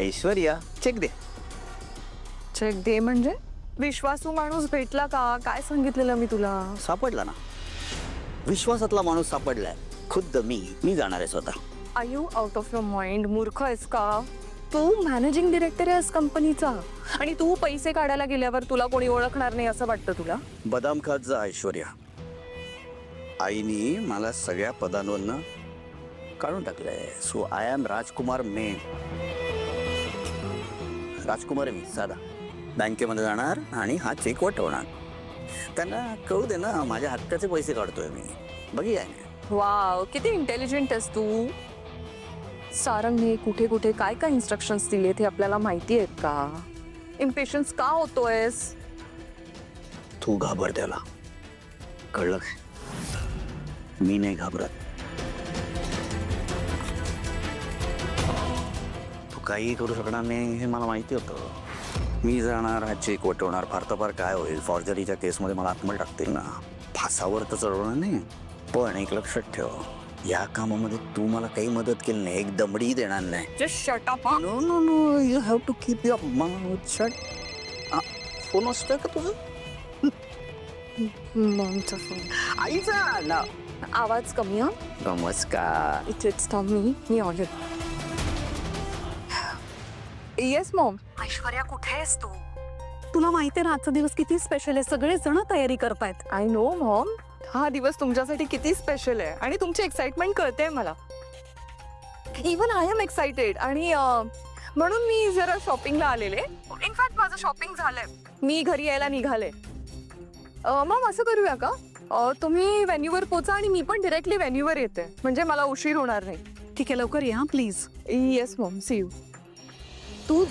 Aishwarya check दे. Check दे म्हणजे विश्वासू माणूस भेटला का? काय सांगितलेलं मी तुला? सापडला ना, विश्वासातला माणूस सापडलाय. खुद्द मी जाणार आहे स्वतः. Are you out of your mind? मूर्ख आहेस का? तू मॅनेजिंग डिरेक्टर आहेस कंपनीचा आणि तू पैसे काढायला गेल्यावर तुला कोणी ओळखणार नाही असं वाटतं तुला? बदाम खात जा ऐश्वर्या. आईनी मला सगळ्या पदांवरनं काढून टाकलंय. सो आय एम राजकुमार मेन. राजकुमार आहे मी साधा. बँकेमध्ये जाणार आणि हा चेक वटवणार. त्यांना कळू दे ना माझ्या हक्काचे पैसे काढतोय मी. बघी आहे. वाव, किती इंटेलिजंट आहेस तू. सारंगने कुठे कुठे काय काय इन्स्ट्रक्शन्स दिलेत हे आपल्याला माहिती आहेत का? इम्पेशन्स का होतोयस? तू घाबर त्याला, कळलं काय? मी नाही घाबरत. तू काही करू शकणार नाही हे मला माहिती होतं. मी जाणार, हा चेक वटवणार. फार तर फार काय होईल, फॉर्जरीच्या केसमध्ये मला आत्मल टाकतील ना. फासावर तर चढवणार नाही. पण एक लक्षात ठेव, या कामामध्ये तू मला काही मदत केली नाही, एक दमडी देणार नाही. Just shut up. No no no, you have to keep your mouth shut. Phone असतोय का तुझं? मॉमचा फोन. आईचा ना. आवाज कमी. हा, नमस्कार. It's me order. Yes mom. Aishwarya कुठे आहेस तू? तुला माहिती आहे ना आजचा दिवस किती स्पेशल आहे. सगळे जण तयारी करतायत. I know Maugham. हा दिवस तुमच्यासाठी किती स्पेशल आहे आणि तुमची एक्साइटमेंट कळते मला. Even I am excited. आणि म्हणून मी जरा शॉपिंगला आलेले. इनफॅक्ट माझं शॉपिंग झालंय. मी घरी यायला निघाले. मॉम असं करूया का, तुम्ही व्हेन्यूवर पोचा आणि मी पण डिरेक्टली व्हेन्यूवर येते, म्हणजे मला उशीर होणार नाही. ठीक आहे, लवकर या please. Yes mom, see you. Tu